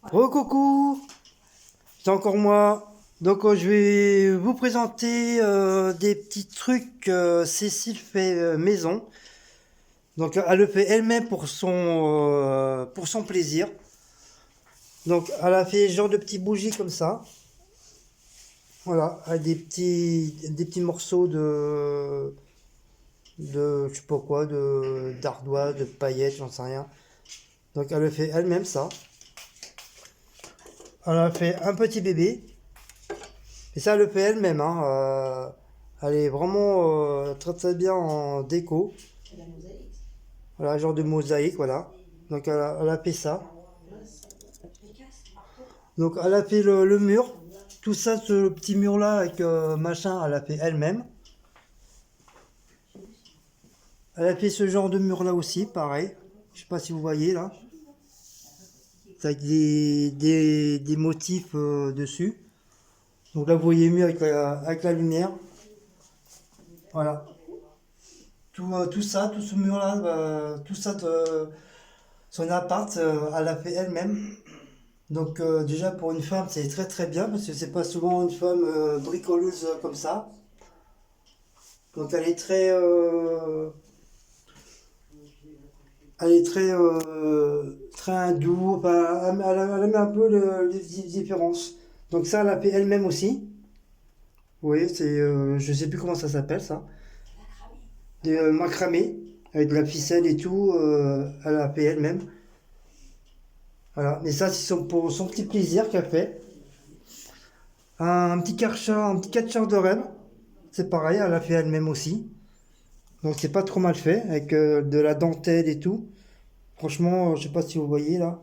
Coucou, c'est encore moi. Donc je vais vous présenter des petits trucs que Cécile fait maison. Donc elle le fait elle-même pour son plaisir. Donc elle a fait genre de petits bougies comme ça. Voilà, avec des petits morceaux de je sais pas quoi, d'ardoise, de paillettes, j'en sais rien. Donc elle le fait elle-même ça. Elle a fait un petit bébé. Et ça, elle le fait elle-même, hein. Elle est vraiment très très bien en déco. Voilà, genre de mosaïque, voilà. Donc elle a fait ça. Donc elle a fait le mur. Tout ça, ce petit mur-là avec machin, elle a fait elle-même. Elle a fait ce genre de mur-là aussi, pareil. Je sais pas si vous voyez là. C'est avec des motifs dessus. Donc là, vous voyez mieux avec la lumière. Voilà. Tout ça, tout ce mur-là, tout ça, son appart, elle l'a fait elle-même. Donc déjà pour une femme, c'est très très bien parce que c'est pas souvent une femme bricoleuse comme ça. Donc elle est très hindoue. Enfin, elle aime un peu les différences. Donc ça, elle l'a fait elle-même aussi. Oui, je sais plus comment ça s'appelle ça. Des macramés avec de la ficelle et tout. Elle l'a fait elle-même. Voilà. Mais ça, c'est pour son petit plaisir qu'elle fait. Un petit catcheur de rêve. C'est pareil, elle l'a fait elle-même aussi. Donc c'est pas trop mal fait, avec de la dentelle et tout. Franchement, je sais pas si vous voyez là.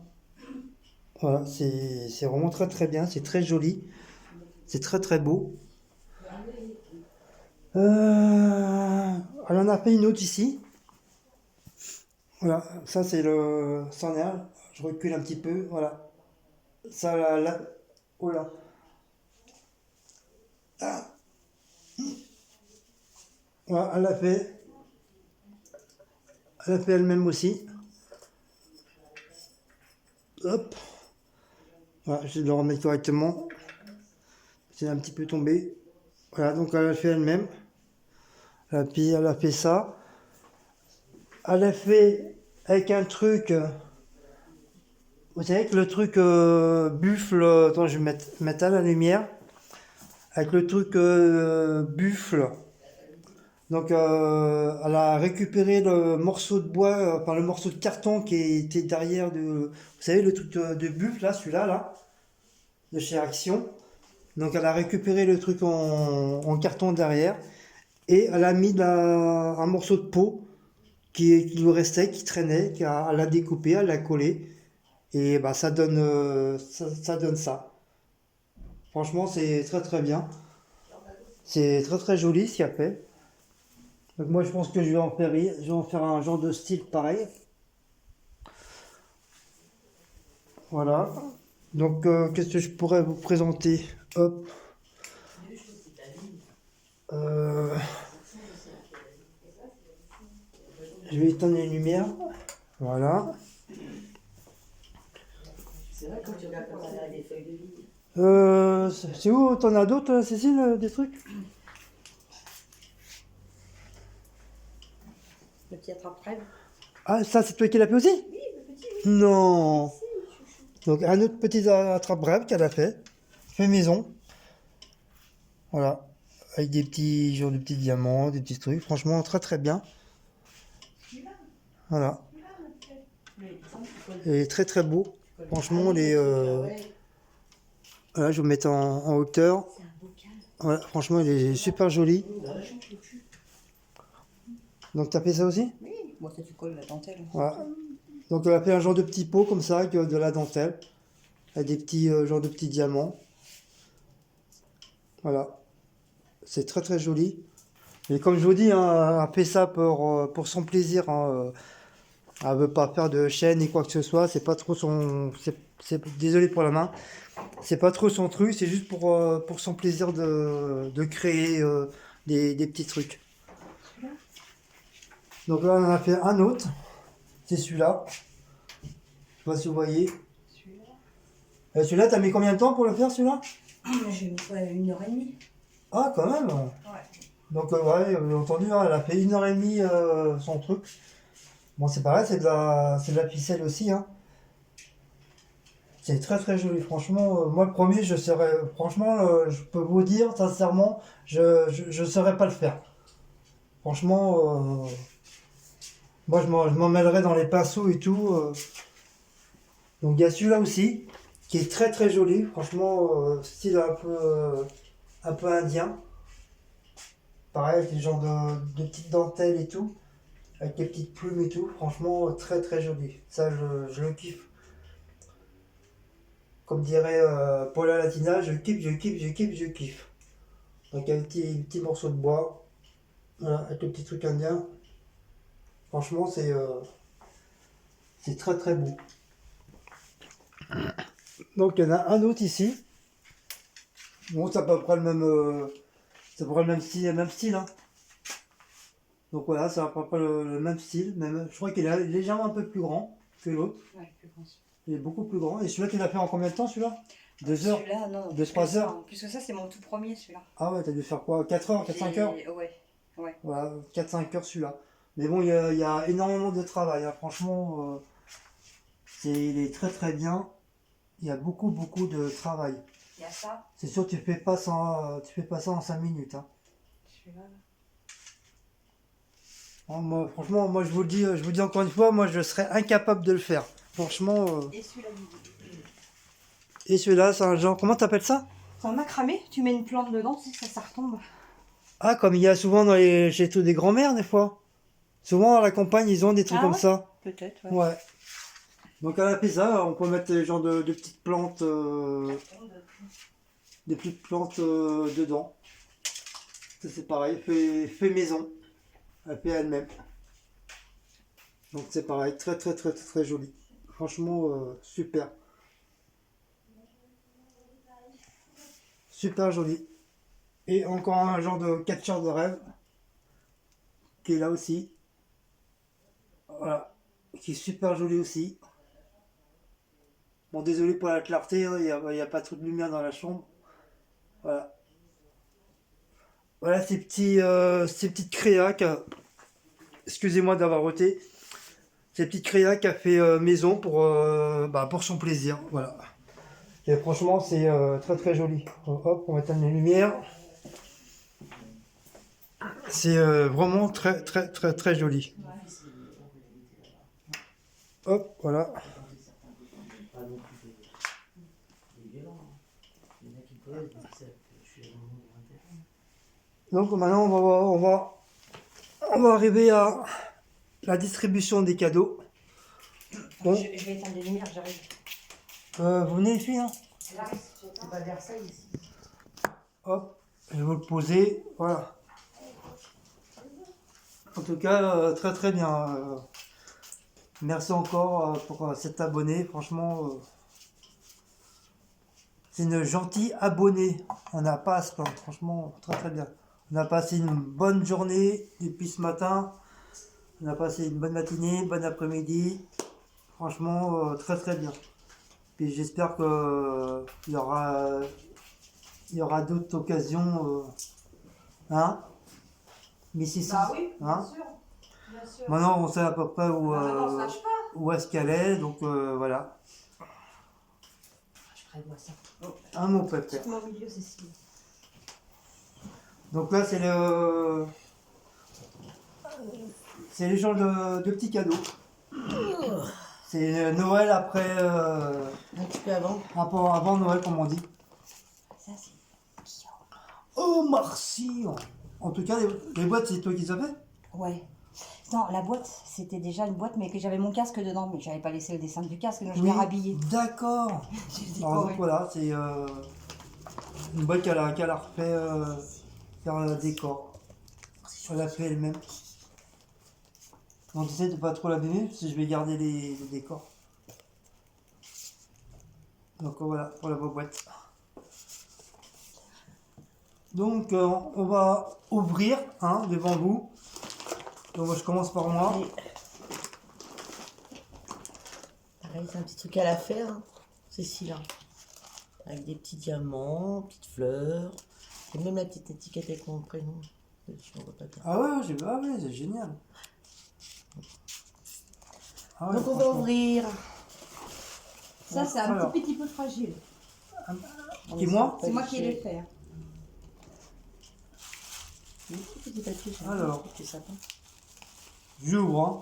Voilà, c'est vraiment très très bien, c'est très joli, c'est très très beau. Elle en a fait une autre ici. Voilà, ça c'est le c'en est un. Je recule un petit peu, voilà. Ça là, oh là. Voilà, elle a fait elle-même aussi. Hop, voilà, je vais le remettre correctement. C'est un petit peu tombé. Voilà, donc elle a fait elle-même. Puis elle a fait ça. Elle a fait avec un truc. Vous savez que le truc buffle. Attends, je vais mettre à la lumière. Avec le truc buffle. Donc elle a récupéré le morceau de bois, enfin le morceau de carton qui était derrière de. Vous savez le truc de buffle là, celui-là là, de chez Action. Donc elle a récupéré le truc en carton derrière. Et elle a mis un morceau de peau qui lui restait, qui traînait, elle l'a découpé, elle l'a collé, et bah ça donne ça. Franchement, c'est très très bien. C'est très très joli ce qu'il a fait. Donc moi je pense que je vais en faire un genre de style pareil. Voilà. Donc qu'est-ce que je pourrais vous présenter? Hop. Euh, je vais éteindre les lumières. Voilà. C'est où? T'en as d'autres, Cécile, des trucs? Le petit attrape-crève. Ah, ça, c'est toi qui l'as fait aussi? Non. Donc un autre petit attrape-brève qu'elle a fait maison, voilà, avec des petits genre de petits diamants, des petits trucs, franchement très très bien, voilà, et très très beau, franchement voilà, je vais vous mettre en hauteur, voilà, franchement il est super joli. Donc t'as fait ça aussi? Oui, moi ça tu colles la dentelle. Voilà. Donc elle a fait un genre de petit pot comme ça avec de la dentelle, avec des petits genre de petits diamants, voilà, c'est très très joli. Et comme je vous dis, hein, elle fait ça pour son plaisir, hein. Elle veut pas faire de chaîne ni quoi que ce soit. C'est pas trop son. Désolé pour la main. C'est pas trop son truc. C'est juste pour son plaisir de créer des petits trucs. Donc là, on en a fait un autre. C'est celui-là. Je sais pas si vous voyez. Celui-là, t'as mis combien de temps pour le faire, celui-là? J'ai mis quoi, 1h30. Ah, quand même. Ouais. Donc, ouais, vous avez entendu, hein, elle a fait 1h30 son truc. Bon, c'est pareil, c'est de la ficelle aussi, hein. C'est très très joli, franchement. Moi, le premier, je serais. Franchement, je peux vous dire, sincèrement, je saurais pas le faire. Franchement, moi, je m'en mêlerais dans les pinceaux et tout. Donc, il y a celui-là aussi, qui est très très joli. Franchement, style un peu indien. Pareil, avec les genres de petites dentelles et tout. Avec les petites plumes et tout. Franchement, très très joli. Ça, je le kiffe. Comme dirait Paula Latina, je kiffe, je kiffe, je kiffe, je kiffe. Donc un petit morceau de bois, voilà, avec le petit truc indien. Franchement, c'est très très beau. Donc il y en a un autre ici. Bon, c'est à peu près le même, c'est à peu près le même style, hein. Donc voilà, c'est à peu près le même style. Même, je crois qu'il est légèrement un peu plus grand que l'autre. Ouais, plus grand. Il est beaucoup plus grand. Et celui-là, tu l'as fait en combien de temps, celui-là? 2 heures? Celui-là, non. 2-3 heures? En plus que ça, c'est mon tout premier, celui-là. Ah ouais, t'as dû faire quoi? 4 heures, 4-5 heures? Ouais. Voilà, 4-5 heures celui-là. Mais bon, il y a énormément de travail, hein. Franchement, il est très très bien. Il y a beaucoup beaucoup de travail. Il y a ça, C'est sûr, tu fais pas ça en 5 minutes, hein. celui-là. Là. Hein, moi, franchement, moi je vous le dis encore une fois, moi je serais incapable de le faire. Franchement. Et celui-là, Et celui-là, c'est un genre, comment t'appelles ça? c'est un macramé, tu mets une plante dedans, tu sais, ça retombe. Ah, comme il y a souvent chez tous des grands-mères des fois. Souvent à la campagne, ils ont des trucs Ah comme ouais? ça. Peut-être, ouais. Ouais. Donc à la pizza, on peut mettre des genres de petites plantes, des petites plantes dedans. Ça, c'est pareil, fait maison. Elle fait elle-même. Donc c'est pareil, très très très très, très joli. Franchement, super. Super joli. Et encore un genre de catcheur de rêve qui est là aussi. Voilà. Qui est super joli aussi. Bon, désolé pour la clarté, hein, il y a pas trop de lumière dans la chambre. Voilà. Voilà ces petites créas excusez-moi d'avoir roté. Ces petites créas qu'a fait maison pour son plaisir. Voilà. Et franchement, c'est très très joli. Hop, on va éteindre les lumières. C'est vraiment très très très très joli. Hop, voilà. Donc maintenant, on va arriver à la distribution des cadeaux. Bon. Je vais éteindre les lumières, j'arrive. Vous venez les filles, hein? J'arrive, c'est pas Versailles ici. Hop, je vais vous le poser. Voilà. En tout cas, très très bien. Merci encore pour cet abonné. Franchement, c'est une gentille abonnée. On n'a pas à se plaindre. Franchement, très très bien. On a passé une bonne journée depuis ce matin. On a passé une bonne matinée, bon après-midi. Franchement, très très bien. Puis j'espère que il y aura d'autres occasions. Hein? Mrs. Bah oui, Hein? bien sûr. Bien sûr. Maintenant, on sait à peu près Maman, on se lâche pas. où est-ce qu'elle est. Donc voilà. Je prévois ça. Un mot pépère. Mon milieu, Cécile. Donc là, c'est les genres de petits cadeaux. C'est Noël après, Un petit peu avant. avant Noël, comme on dit. Ça, c'est Oh, merci. En tout cas, les boîtes, c'est toi qui les as fait? ouais. Non, la boîte, c'était déjà une boîte, mais que j'avais mon casque dedans, mais j'avais pas laissé le dessin du casque, donc je l'ai rhabillé. D'accord. J'ai Alors, donc décoré. voilà, c'est une boîte qu'elle a refait faire un décor. Elle l'a fait elle-même. Donc j'essaie de pas trop l'abîmer, parce que je vais garder les décors. Donc voilà, pour la boîte. Donc on va ouvrir devant vous. Donc moi, je commence par moi. Pareil, c'est un petit truc à la faire, hein. Cécile. Hein. avec des petits diamants, petites fleurs, et même la petite étiquette avec mon prénom dessus, on voit pas bien. Ah ouais, c'est génial. Ah ouais, Donc on va franchement. ouvrir. Ça, c'est un Alors. petit peu fragile. Et moi C'est moi qui ai le faire. Petit papier, j'aime Alors. bien, petit sapin. J'ouvre. Hein.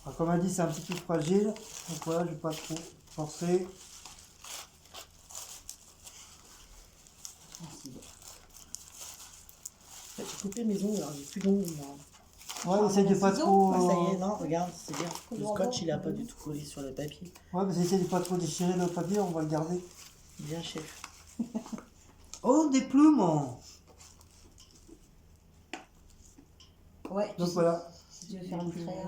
Alors, comme elle dit, c'est un petit peu fragile. Donc voilà, je vais pas trop forcer. J'ai coupé mes ongles, alors j'ai plus d'ongles moi. Ouais, essaye de pas ciseaux. trop. Ah, ça y est, non, regarde, c'est bien. Le scotch, il a pas du tout collé sur le papier. Ouais, mais essaye de pas trop déchirer le papier, on va le garder. Bien, chef. Oh, des plumes. Hein. Ouais, tu Donc sais, voilà. si tu veux faire une créa,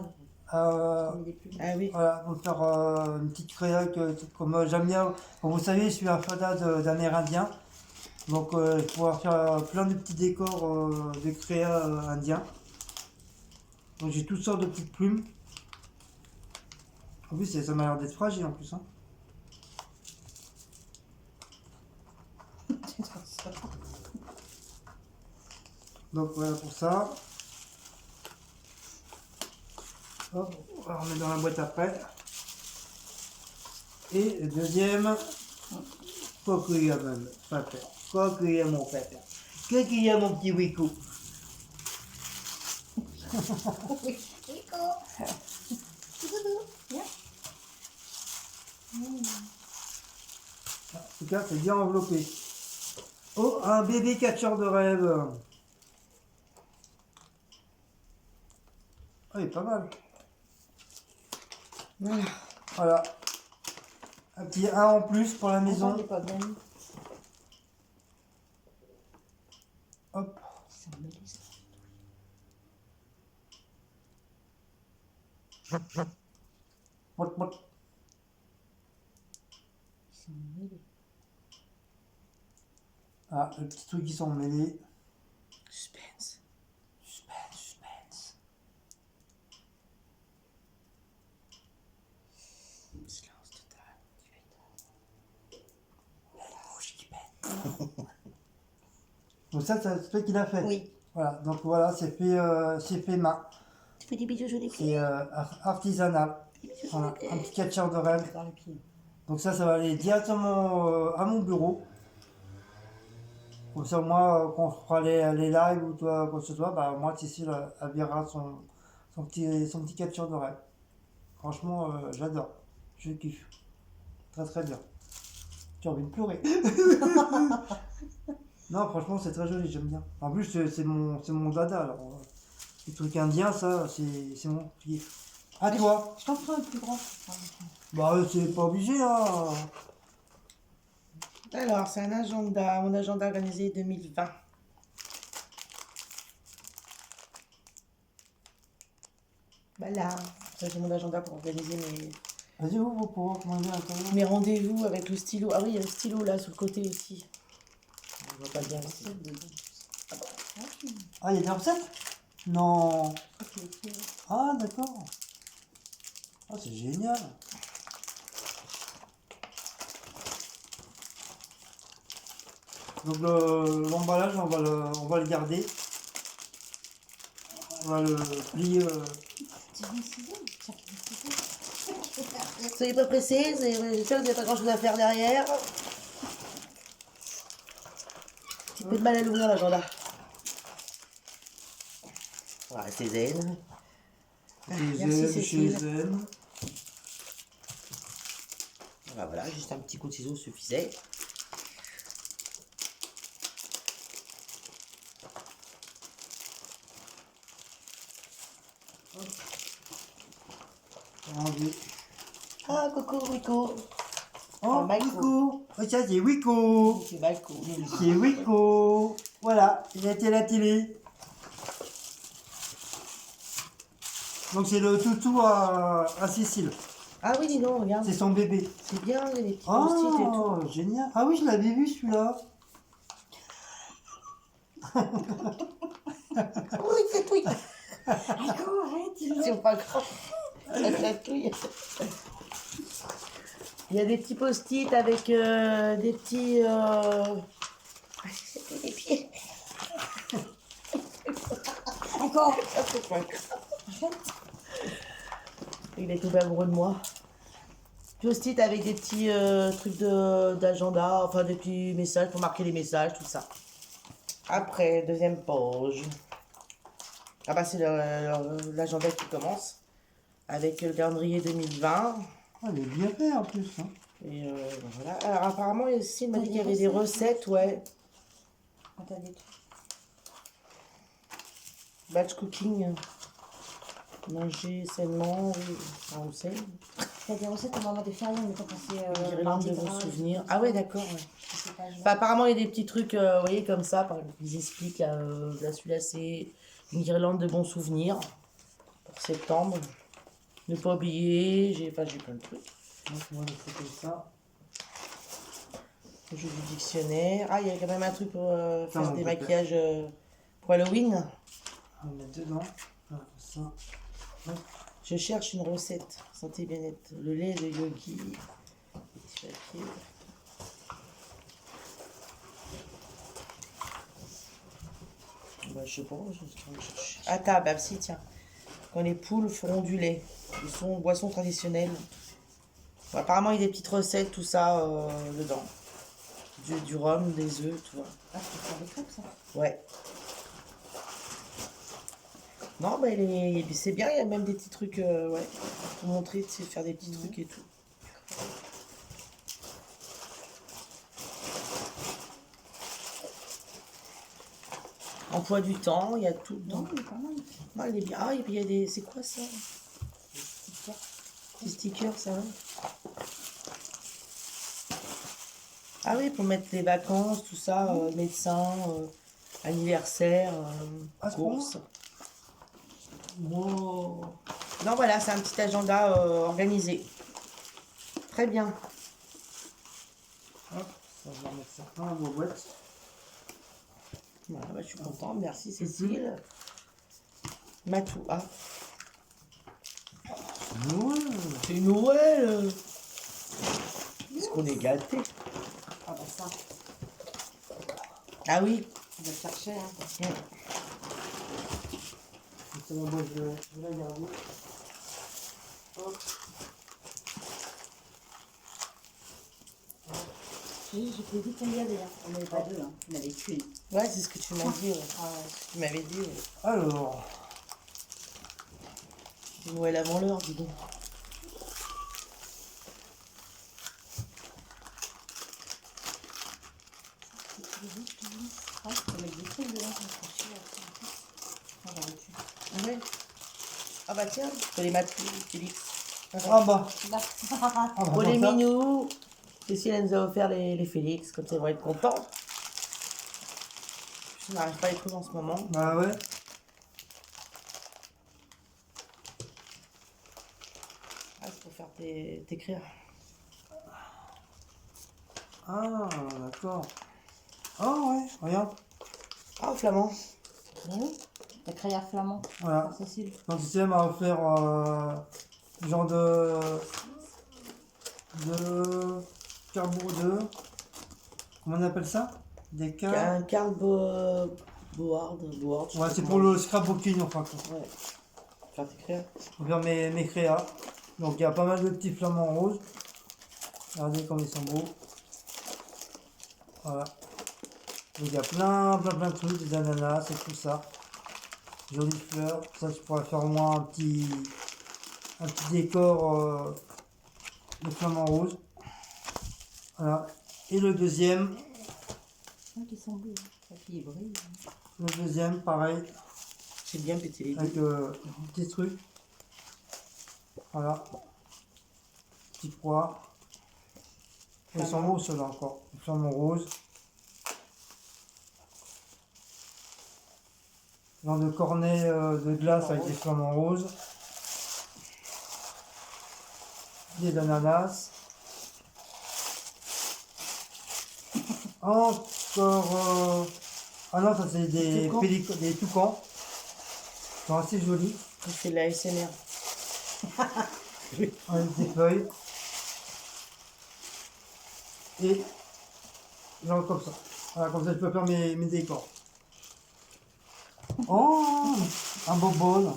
Euh, tu mets des plumes. Ah oui. Voilà, on va faire une petite créa comme j'aime bien. Comme vous savez, je suis un fanat d'Amérindien. Donc, je vais pouvoir faire plein de petits décors de créa indiens. Donc, j'ai toutes sortes de petites plumes. En plus, ça m'a l'air d'être fragile en plus. Hein. Donc, voilà pour ça. Hop, on va remettre dans la boîte après. Et le deuxième. Quoi qu'il y a, même, papa. Quoi qu'il y a, mon papa. Qu'est-ce qu'il y a, mon petit Wiko? En tout cas, c'est bien enveloppé. Oh, un bébé catcheur de rêve. Oh, il est pas mal. Voilà. Voilà. Un petit 1 en plus pour la maison. Attends, pas bien mis. Hop. Ça me laisse. Mot, mot. Ça me mêlé. Ah, les petits trucs qui sont mêlés. Suspense. Suspense, suspense. Silence total. Bouche qui pète. Donc ça, c'est toi qui l'as fait. Oui. Voilà, donc voilà, c'est fait main. Tu fais des bisous jolis. C'est artisanal. Voilà, un petit catcheur de rêve. Dans les pieds. Donc ça va aller directement à mon bureau. Comme ça, moi, quand on fera les lives ou toi, quoi que ce soit, bah, moi, Cécile, elle verra son petit capture de rêve. Franchement, j'adore. Je kiffe. Très très bien. J'ai envie de pleurer. Non, franchement, c'est très joli, j'aime bien. En plus, c'est mon dada. Alors, les trucs indiens, ça, c'est mon kiff. À toi. Je t'en ferai un plus grand. Bah, c'est pas obligé, hein. Alors, c'est un agenda, mon agenda organisé 2020. Voilà. Ça, c'est mon agenda pour organiser Vas-y, ouvre pour voir comment il est à l'intérieur. mes rendez-vous avec le stylo. Ah oui, il y a le stylo là sur le côté aussi. On voit pas bien le stylo. Ah, il y a des recettes? Non. Ah, d'accord. Ah, c'est génial. Donc l'emballage, on va le garder. On va le plier. Soyez pas pressés, j'espère que vous n'avez pas grand chose à faire derrière. Petit peu de mal à l'ouvrir l'agenda. Voilà, c'est zen. Merci, Chez Cécile. Zen. Voilà, juste un petit coup de ciseau suffisait. Rendu. Ah, coucou, Wiko. Oh, Malco. Wiko. Oh, ça, c'est Wiko. C'est Malco. C'est Wiko. Voilà, il a été à la télé. Donc c'est le toutou à Cécile. Ah oui, dis donc, regarde. C'est son bébé. C'est bien, il y a des petits post-it et tout. Oh, génial. Ah oui, je l'avais vu celui-là. Oui, c'est tout. Arrête, C'est pas grand. Ça chatouille. Il y a des petits post-it avec des petits... des pieds. Encore. Ça, c'est pas grave. Il est tombé amoureux de moi. Post-it avec des petits trucs d'agenda, enfin des petits messages pour marquer les messages, tout ça. Après, deuxième page. Ah bah c'est l'agenda qui commence avec le calendrier 2020. Ah, il est bien fait en plus. Hein. Et voilà. Alors apparemment ici il m'a T'as dit des qu'il y avait des recettes, recettes, ouais. Quand t'as des trucs. Batch cooking. Manger sainement, oui, ça, on le sait. T'as des recettes au moment des fériés, mais t'as pensé. Guirlande de bons souvenirs. Ah ouais, d'accord. Ouais. Ces pages-là. Bah, apparemment, il y a des petits trucs, vous voyez, comme ça. Par exemple, ils expliquent, là, celui-là, c'est une guirlande de bons souvenirs pour septembre. Ne pas oublier, j'ai plein de trucs. Donc, on va laisser comme ça. Le jeu du dictionnaire. Ah, il y a quand même un truc pour faire mon des papa. maquillages pour Halloween. On va mettre dedans. Voilà, ça. Je cherche une recette. Santé bien-être. Le lait de yogi. Petit papier. Bah, je sais pas. À table, ah, si, tiens. Quand les poules feront du lait. Boisson traditionnelle. Bon, apparemment, il y a des petites recettes, tout ça dedans. Du rhum, des œufs, tout. Ah, c'est pour faire des crêpes, ça. Ouais. Non, bah, c'est bien, il y a même des petits trucs, ouais. Pour montrer, tu sais, faire des petits trucs et tout. Emploi du temps, il y a tout dedans. Non, il est pas mal. Ah, il est bien. Ah, et puis il y a des... C'est quoi ça? Stickers. Des stickers, ça, ouais. Ah oui, pour mettre les vacances, tout ça, médecin, anniversaire, Ah, c'est course. Wow. Non, voilà, c'est un petit agenda organisé. Très bien. Hop, ça, je vais remettre ça dans la boîte. Voilà, bah, je suis contente. Merci, Cécile. Matou. Ah, Noël. c'est Noël. Est-ce qu'on est gâtés? Ah, bah ça, Ah oui. on va le chercher. Hein. C'est la boîte, je vais la garder. Hop. Je t'ai dit combien d'ailleurs. On n'avait pas deux, hein. On avait qu'une. Ouais, c'est ce que tu m'as dit. Ouais. Ah ouais. Tu m'avais dit. Ouais. Alors, Noël avant l'heure, dis donc. Ah, je peux mettre des trucs dedans, je me ferai chier après, en plus. Ah, j'aurais pu. Ah ouais. Ah bah tiens, pour les Matou, Félix. ah bah, Là. ah bah, Pour les ça. minous, Cécile, elle nous a offert les Félix, comme ça ils vont être contents. Je n'arrive pas à les trouver en ce moment. Bah ouais. Ah, c'est pour faire t'écrire. Ah, d'accord. Oh ouais, regarde. Ah, flamand. La créa flamand. Voilà. Par Cécile. Donc ici, elle m'a offert genre de carbo de... Comment on appelle ça? Des Il y a cartes. un Karl Board. Je sais Ouais, pas c'est comment pour on le dit. scrapbooking, enfin. Ouais. Faire t'écrire. Pour faire mes créas. Donc il y a pas mal de petits flamants roses. Regardez comme ils sont beaux. Voilà. Donc il y a plein de trucs, des ananas et tout ça. Jolies fleurs. Ça, je pourrais faire au moins un petit décor de flamants roses. Voilà. Et le deuxième, Ah, qui sont beaux. La fille brille. pareil, J'ai bien pété les avec deux. des petits trucs. Voilà. Petits pois. Ils sont beaux ceux-là encore. Les flamants roses. Genre de cornet de glace avec des flamants roses. Des ananas. Encore. Ah non, ça c'est des toucans. des toucans. Ils sont assez jolis. Il fait de la SMR. Avec des feuilles. Et genre comme ça. Voilà, comme ça je peux faire mes décors. Oh, un beau bol.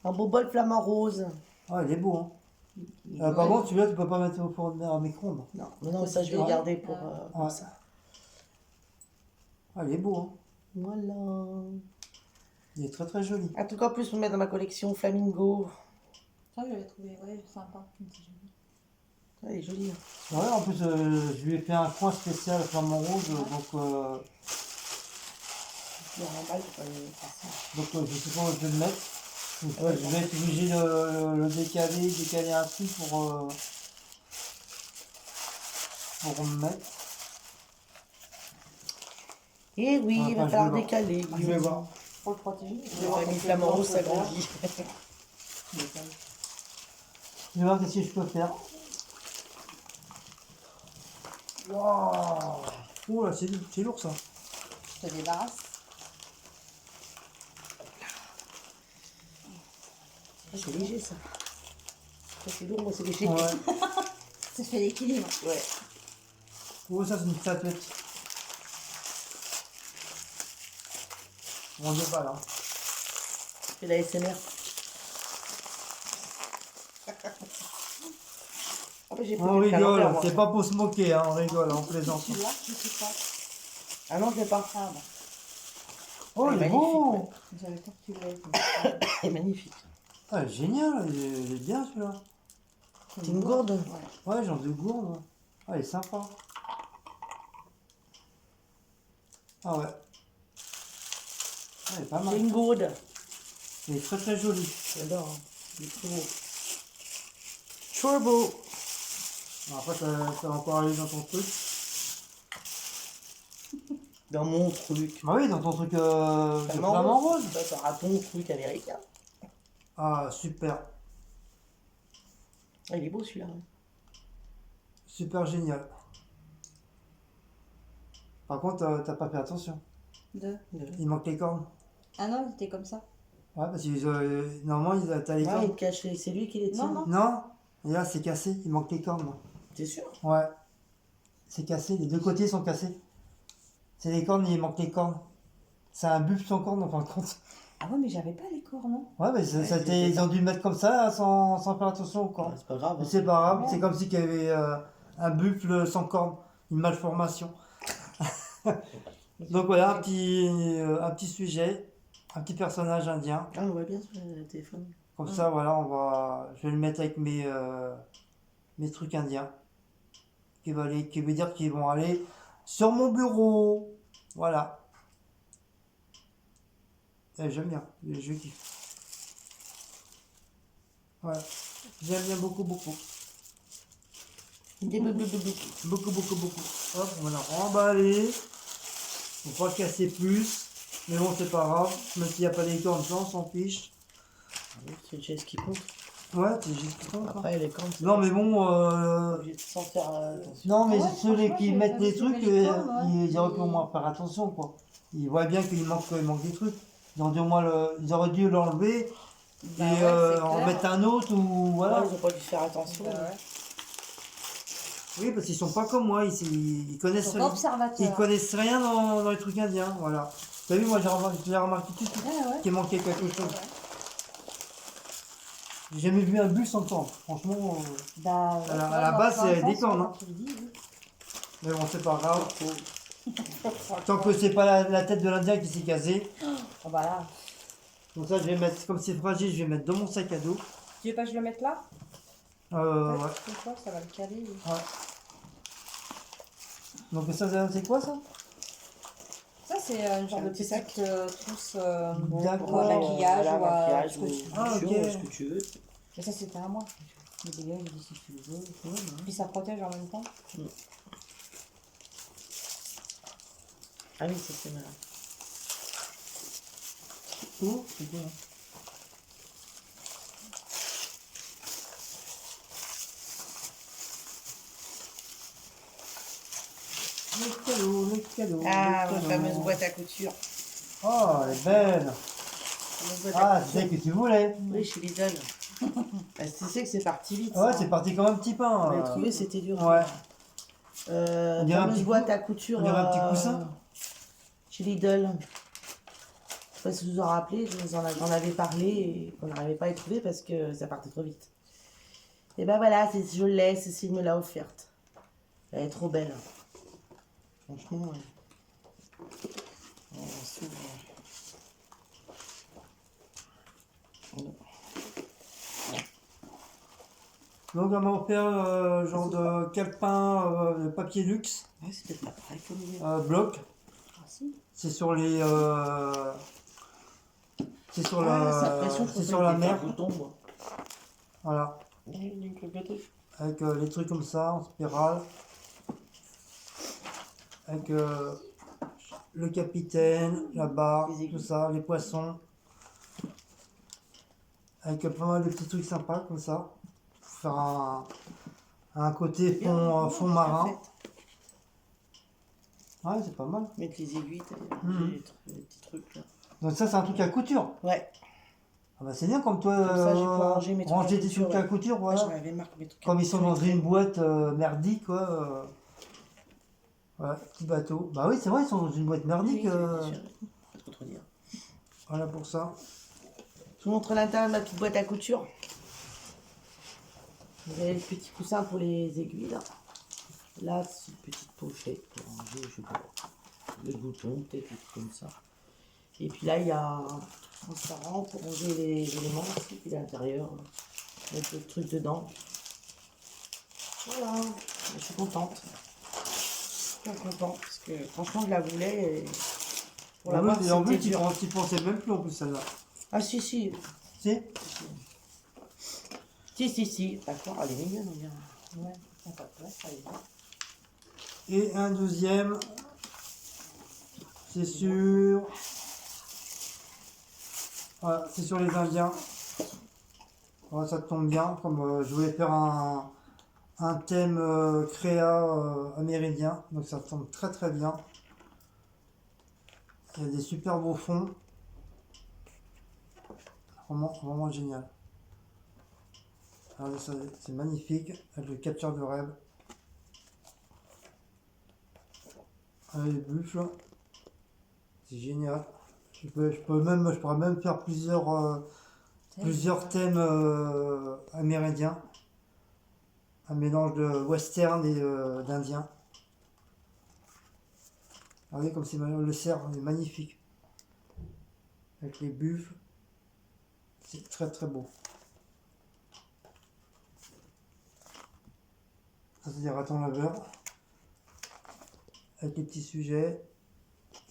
Un beau bol flamant rose. Ah, il est beau, hein. Par contre, celui-là, tu peux pas mettre au four à micro-ondes. Non, mais non, ça je vais le Ouais. garder pour comme Ouais. ça. Ah, il est beau, hein. Voilà. Il est très très joli. Un truc en plus pour mettre dans ma collection Flamingo. Ça, je l'avais trouvé sympa. Ouais, il est joli. Hein. Ouais, en plus, je lui ai fait un coin spécial flamant rose, Il est normal, je peux pas le faire ça. je sais pas où je vais le mettre. Donc, ouais, je vais être obligé de le décaler un truc pour me mettre. Eh oui, Ah, il va je falloir vais voir. décaler. Je vais voir. Pour le protéger. Le famille flamant rose, ça grandit. Je vais voir qu'est-ce que je peux faire. Waouh! Oh là, c'est lourd ça. Je te débarrasse. C'est léger ça. Ça c'est lourd, moi c'est léger. Ouais. Ça fait l'équilibre. Ouais. Oh, ça c'est une statuette. On est pas là. C'est la SMR. Ah, bah, j'ai pris On du calendrier, rigole, moi. c'est pas pour se moquer, hein, on rigole, on plaisante. Tu vois, je sais pas. Ah non, je l'ai pas. Ah bah, Oh, Ah, il est magnifique, beau! ouais. j'avais peur que tu l'aies. Il est magnifique. Ah, il est génial, il est bien celui-là. C'est une gourde. Ouais. Ouais, genre de gourde. Ouais. Ah, il est sympa. Ah ouais. Ah, il est pas C'est mal. une gourde. Il est très très joli. J'adore. Hein. Il est trop beau. Trop beau. Bon, après, ça va encore aller dans ton truc. Dans mon truc. Ah oui, dans ton truc de flamant rose. Ça sera ton truc américain. Ah, super. Ah, il est beau celui-là. Hein. Super génial. Par contre, t'as pas fait attention. Il manque les cornes. Ah non, il était comme ça. Ouais, parce que normalement, t'as les Ah, cornes. il cache les... C'est lui qui les tient. Non, non. Non, et là, c'est cassé. Il manque les cornes. Là. T'es sûr? Ouais. C'est cassé. Les deux côtés sont cassés. C'est les cornes, il manque les cornes. C'est un buffle sans cornes, en fin de compte. Ah ouais, mais j'avais pas les cornes, non? Ouais, mais ils ont dû le mettre comme ça, là, sans faire attention aux Ah, cornes. c'est pas grave. Mais Hein. c'est pas grave, Ouais. c'est comme si il y avait un buffle sans cornes, une malformation. Donc voilà, un petit sujet, un petit personnage indien. Ah, on voit bien sur le téléphone. Comme ça, voilà, je vais le mettre avec mes trucs indiens. Qui veut dire qu'ils vont aller sur mon bureau. Voilà. Et j'aime bien, je kiffe. Voilà. J'aime bien beaucoup, beaucoup. Des boubou. Beaucoup, beaucoup, beaucoup. Hop, on va la remballer. Faut pas casser plus. Mais bon, c'est pas grave. Même s'il n'y a pas les cornes, ça, on s'en fiche. C'est le geste qui compte. Ouais, c'est juste ça. Quoi. Après, les cornes, c'est Non, mais bon. obligé de s'en faire attention. Non, mais Ouais, ceux franchement, qui j'ai mettent pas les vu trucs, les cornes, ouais. ils auraient pu au moins faire attention, quoi. Ils voient bien qu'il manque des trucs. Ils auraient dû, au moins ils auraient dû l'enlever Bah et ouais, c'est en clair. mettre un autre ou voilà. Ouais, ils ont pas dû faire attention. Bah ouais. Oui, parce qu'ils sont pas comme moi, ils connaissent Ils sont rien. observateurs. Ils connaissent rien dans les trucs indiens, voilà. T'as vu, moi j'ai remarqué tout de suite Ouais, ouais. qu'il manquait quelque chose. Ouais. J'ai jamais vu un bus sans corne, franchement. Bah, ouais, À la base, c'est des cornes, hein. Tu le dis, oui. Mais bon, c'est pas grave. Tant que c'est pas la tête de l'Indien qui s'est cassée. Oh, bah là. Donc ça, je vais mettre, comme c'est fragile, je vais mettre dans mon sac à dos. Tu veux pas que je le mette là? Ouais. Je crois que ça va le caler. oui. Ouais. Donc ça, c'est quoi ça? Ça, c'est un genre Un de petit petit sac. trousse D'accord. pour maquillage Voilà, ou à maquillage ce ou que tu veux. Ah, ok. ce que tu veux. Mais ça, c'était à moi. Mais des gars, il dit si tu le veux. Puis ça protège en même temps. Ah oui, ça c'est malin. Oh, c'est quoi? Le cadeau. Ah, le ma cadeau. fameuse boîte à couture. Oh, elle est belle. Fameuse boîte à Ah, couture. c'est celle que tu voulais. Oui, chez Lidl. Ah, tu sais que c'est parti vite. Ouais, ça. c'est parti comme un petit pain. On l'a trouvé, c'était dur. Ouais. On dirait un fameuse petit boîte à couture. on dirait un petit coussin. Chez Lidl. Je sais pas si vous vous en rappelez, j'en avais parlé et qu'on n'arrivait pas à y trouver parce que ça partait trop vite. Et ben voilà, je l'ai, Cécile me l'a offerte. Elle est trop belle. Franchement, on s'ouvre. Donc on m'a offert genre de calepin de papier luxe, Ouais, c'est peut-être pas pareil comme il est. bloc. Ah si. C'est sur les... c'est sur Sa la, pression, je c'est pensais sur que la c'était un mer. bouton, moi. Voilà. Avec les trucs comme ça, en spirale. Avec le capitaine, la barre, Les aiguilles. tout ça, les poissons. Avec pas mal de petits trucs sympas comme ça. Pour faire un côté Bien, fond bien marin. fait. Ouais, c'est pas mal. Mettre les aiguilles, Mhm. les petits trucs là. Donc ça, c'est un truc à couture. Ouais, Ah bah c'est bien comme toi, comme ça, je vais pouvoir ranger mes trucs à ranger tes couture, trucs à ouais. couture, J'en voilà. avais marre que mes trucs à Comme ils sont couture, dans ils une traînent. boîte merdique, quoi. Voilà, petit bateau. Bah oui, c'est vrai, ils sont dans une boîte Oui, merdique. bien sûr. Pas trop dire. Voilà pour ça. Je vous montre l'intérieur de ma petite boîte à couture. Vous avez les petits coussins pour les aiguilles là. Là, c'est une petite pochette pour ranger, je sais pas, les boutons, peut-être, des trucs comme ça. Et puis là, il y a un truc transparent pour ranger les éléments aussi. Puis l'intérieur, mettre d'autres trucs dedans. Voilà, je suis contente. Je suis contente parce que franchement, je la voulais. Et pour la voir, Et en plus, c'était dur. tu pensais même plus en plus celle-là. Ah, si, si. Si. Si. D'accord, elle est mignonne, on dirait. Ouais, ça n'a pas de place, ça est bien. Et un deuxième. C'est sur. Voilà, c'est sur les Indiens. Voilà, ça tombe bien. Comme je voulais faire un thème créa amérindien. Donc ça tombe très très bien. Il y a des super beaux fonds. Vraiment, vraiment génial. Regardez ça, c'est magnifique. Avec le capture de rêve. Avec les buffles. C'est génial. Je pourrais même faire plusieurs thèmes amérindiens. Un mélange de western et d'indien. Regardez comme c'est le cerf, il est magnifique. Avec les buffles. C'est très très beau. Ça c'est des ratons laveurs. Avec les petits sujets.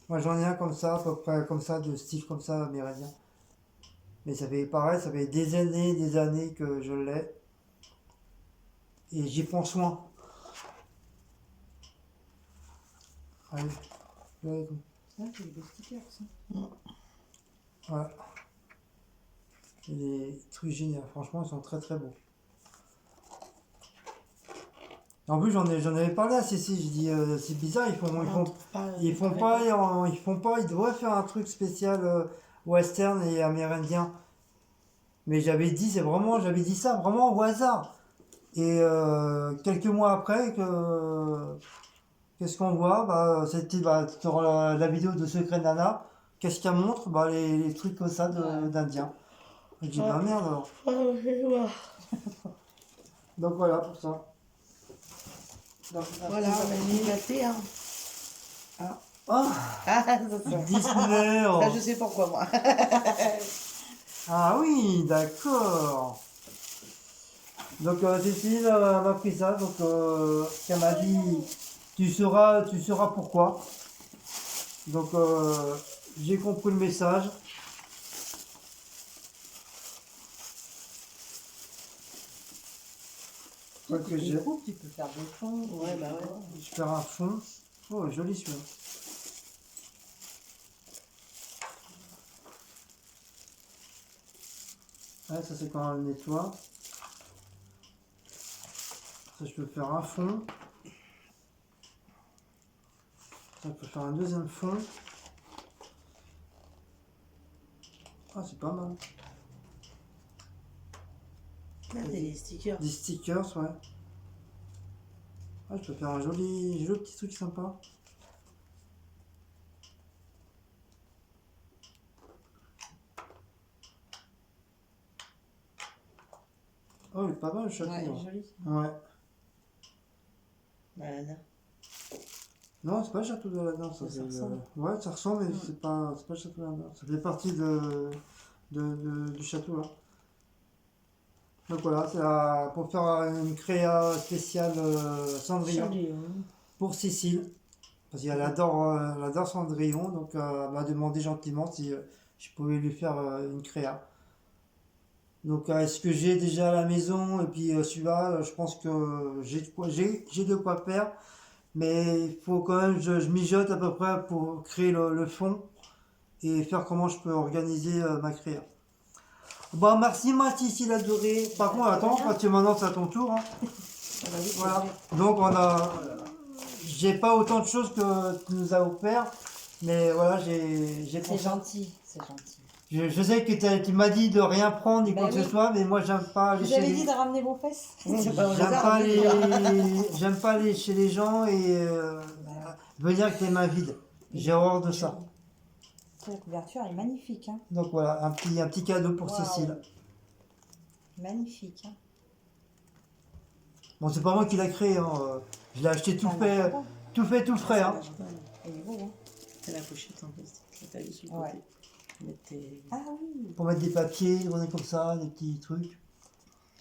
Moi j'en ai un comme ça, à peu près comme ça, de style comme ça amérindien. Mais ça fait pareil, ça fait des années que je l'ai. Et j'y prends soin. Allez. Ouais. C'est des beaux stickers, ça. Voilà. C'est des trucs géniaux, franchement ils sont très très beaux. En plus j'en avais parlé à Cécile, je dis c'est bizarre, ils devraient faire un truc spécial western et amérindien. Mais j'avais dit ça vraiment au hasard. Et quelques mois après qu'est-ce qu'on voit? Bah c'était sur la vidéo de Secret Nana, qu'est-ce qu'elle montre? Bah les trucs comme ça d'Indiens. Je dis bah merde alors. Donc voilà pour ça. Donc, Voilà, on a mis gâté, hein. Ah, Ah, ça. Disney. Oh. Ça, je sais pourquoi, moi. Ah oui, d'accord. Donc Cécile m'a pris ça, donc elle m'a dit tu sauras pourquoi. Donc j'ai compris le message. Que j'ai. Tu peux faire des fonds. Ouais, bah ouais. Je vais faire un fond. Oh, joli celui-là. Ouais, ça c'est quand on le nettoie. Ça, je peux faire un fond. Ça, je peux faire un deuxième fond. Ah, c'est pas mal. Ah, c'est des stickers. Des stickers, ouais. Ah, je peux faire un joli petit truc sympa. Oh, il est pas mal le château. Ouais, hein. joli. Ouais. Voilà. Non, c'est pas le château d'Aladin, ça. Ça c'est ressemble. Ouais, ça ressemble, mais c'est pas le château d'Aladin. Ça fait partie du château là. Donc voilà, c'est pour faire une créa spéciale Cendrillon Joli, hein. pour Cécile. Parce qu'elle adore Cendrillon, donc elle m'a demandé gentiment si je pouvais lui faire une créa. Donc est-ce que j'ai déjà à la maison et puis celui-là, je pense que j'ai de quoi faire, mais il faut quand même je mijote à peu près pour créer le fond et faire comment je peux organiser ma créa. Bon, merci ma Cécile adorée. Par contre, attends, quand tu maintenant c'est à ton tour. Hein. Ah bah oui, c'est Voilà. vrai. Donc j'ai pas autant de choses que tu nous as offert, mais voilà, j'ai C'est pensé. gentil, c'est gentil. Je sais que tu m'as dit de rien prendre ni Ben quoi que oui. ce soit, mais moi j'aime pas aller Vous chez avez les... dit de ramener vos fesses. C'est pas- on les J'aime a pas ramenés, déjà. j'aime pas aller chez les gens et venir avec les mains vides. J'ai horreur de ça. La couverture est magnifique. Hein. Donc voilà, un petit cadeau pour Waouh. Cécile. Magnifique. Hein. Bon, c'est pas moi qui l'ai créé, hein. Je l'ai acheté tout Ah, fait, d'accord. tout frais. Hein. Il est beau. Hein. C'est la pochette en plastique. T'as vu sur le Ouais. côté. Mettre tes- Ah oui. Pour mettre des papiers, des trucs comme ça, des petits trucs.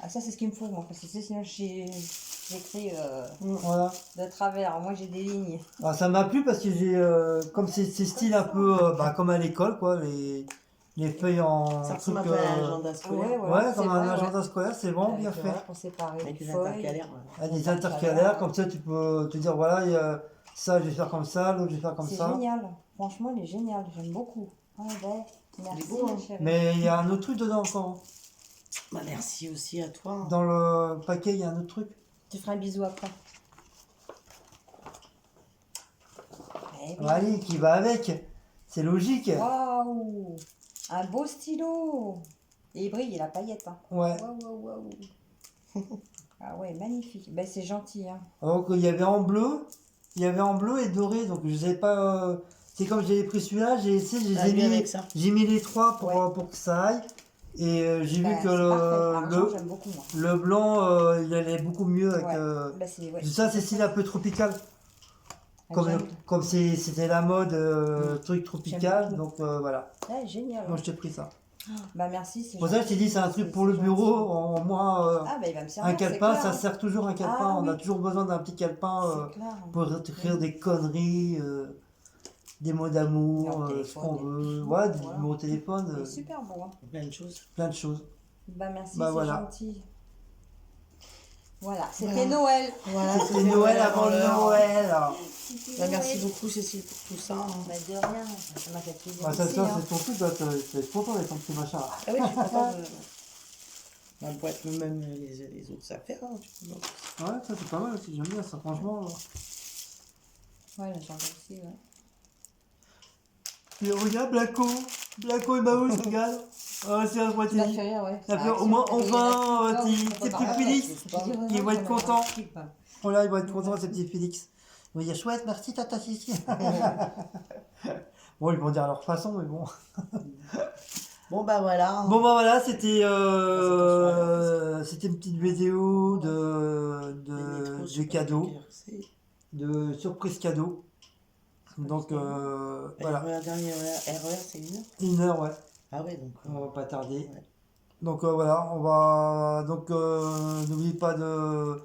Ah, ça, c'est ce qu'il me faut, moi. Parce que sinon, j'écris Voilà. de travers. Moi, j'ai des lignes. Alors ça m'a plu parce que comme c'est style un peu comme à l'école, quoi, les feuilles en Ça ressemble un truc, peu à l'agenda scolaire. ouais, c'est comme un vrai, agenda scolaire, c'est vraiment bien Avec, fait. pour séparer Avec les les feuilles. intercalaires. Ah, des intercalaires, comme ça tu peux te dire voilà, ça je vais faire comme ça, l'autre je vais faire comme C'est ça. génial. Franchement, il est génial. J'aime beaucoup. Ah ouais. Merci, beau, hein. ma chérie. Mais il y a un autre truc dedans encore. Bah merci aussi à toi. Dans le paquet, il y a un autre truc. Tu feras un bisou après. Eh oui. Allez, qui va avec. C'est logique. Waouh. Un beau stylo. Et il brille, il a paillette. Hein. Ouais. Waouh, waouh, waouh. Ah ouais, magnifique. Ben, c'est gentil. Hein. Donc il y avait en bleu, et doré, donc je savais pas. C'est comme j'avais pris celui-là, j'ai essayé, je les Ah, ai lui mis, avec ça. j'ai mis les trois pour, Ouais. pour que ça aille. Et j'ai Ben, vu que c'est parfait. Argent, j'aime beaucoup, moi. le blanc, il allait beaucoup mieux avec. Ouais. Ben, c'est, ouais. Ça, c'est style un peu tropical. J'aime. Comme c'était la mode, truc tropical, beaucoup. donc voilà. Ouais, génial. Moi, je t'ai pris ça. Bah merci, c'est Pour ça, je t'ai dit, c'est un truc pour le c'est bureau. gentil. Au moins, Ah bah il va me servir. un calepin, c'est ça clair. sert toujours un calepin. Ah, On a oui. toujours besoin d'un petit calepin C'est clair. pour écrire des conneries, des mots d'amour, Numéro de ce qu'on téléphone, veut. des Ouais, choses, des voilà. numéros de téléphone, C'est super beau. Hein. Plein de choses. plein de choses. Bah merci, Bah, c'est voilà. gentil. Voilà, c'était Voilà. Noël. Voilà, C'est Noël avant Noël. Bah, merci beaucoup Cécile pour tout ça. Bah, de rien, ça m'a fait plaisir. Bah, ça, aussi, ça, hein. c'est ton truc, toi, tu vas être content avec ton petit machin là. Ah oui, je suis contente de... Ma boîte, même les autres affaires. Hein, tu peux... Ouais, ça c'est pas mal aussi, j'aime bien ça, franchement. Ouais, la chambre aussi, ouais. Puis regarde, Blanco et Maus, regarde. Oh, c'est un Ça moitié. fait rire, ouais. Ça fait au moins enfin, ces petits Félix, ils vont être contents. Voilà, ils vont être contents, ces petits Félix. Ils vont dire chouette, merci tata Cici. Bon, ils vont dire à leur façon, mais bon. Bon bah voilà. Bon, bah voilà, c'était une petite vidéo de cadeaux, de surprise cadeau. Donc voilà, La dernière RER, c'est 1 heure. 1 heure, ouais. Ah ouais, donc... On va pas tarder. Ouais. Donc voilà, on va donc n'oubliez pas de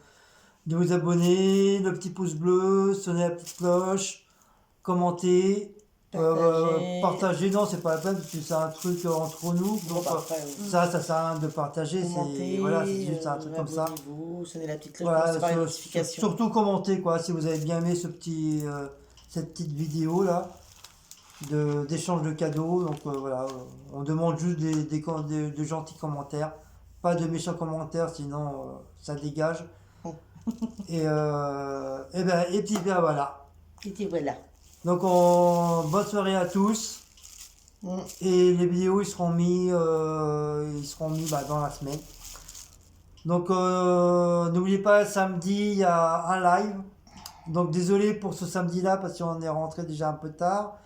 vous abonner, le petit pouce bleu, sonner la petite cloche, commenter, partager. Non, c'est pas la peine parce que c'est un truc entre nous. Bon, Donc bah, après, ça sert à rien de partager. commenter, C'est voilà, c'est juste un truc comme ça. abonnez-vous, sonnez la petite cloche Voilà, pour recevoir les notifications. surtout commenter quoi, si vous avez bien aimé cette petite vidéo là d'échange de cadeaux. Donc voilà, on demande juste de gentils commentaires, pas de méchants commentaires, sinon ça dégage. Et puis ben voilà. Et puis voilà. Donc bonne soirée à tous. Mm. Et les vidéos ils seront mis dans la semaine. Donc n'oubliez pas, samedi il y a un live Donc désolé pour ce samedi-là parce qu'on est rentré déjà un peu tard.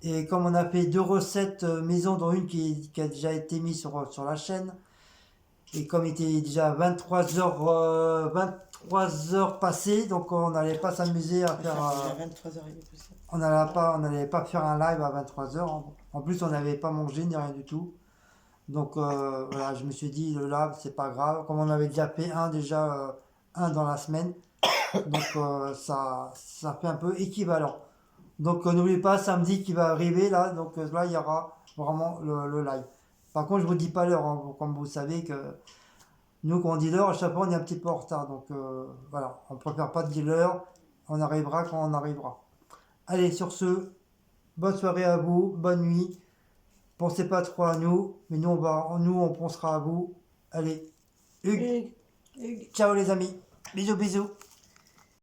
Et comme on a fait 2 recettes maison, dont une qui a déjà été mise sur la chaîne, et comme il était déjà 23 heures passées, donc on n'allait pas s'amuser à faire... 23h, il est possible. on n'allait pas faire un live à 23 heures. En plus, on n'avait pas mangé ni rien du tout. Donc voilà, je me suis dit, le live, c'est pas grave. Comme on avait déjà fait un dans la semaine, donc ça fait un peu équivalent. Donc n'oubliez pas, samedi qui va arriver, là, donc là, il y aura vraiment le live. Par contre, je vous dis pas l'heure, hein, comme vous savez que nous, quand on dit l'heure, à chaque fois, on est un petit peu en retard. Donc voilà, on préfère pas dire l'heure, on arrivera quand on arrivera. Allez, sur ce, bonne soirée à vous, bonne nuit. Pensez pas trop à nous, mais nous, on pensera à vous. Allez, Hugues, ciao les amis. Bisous, bisous.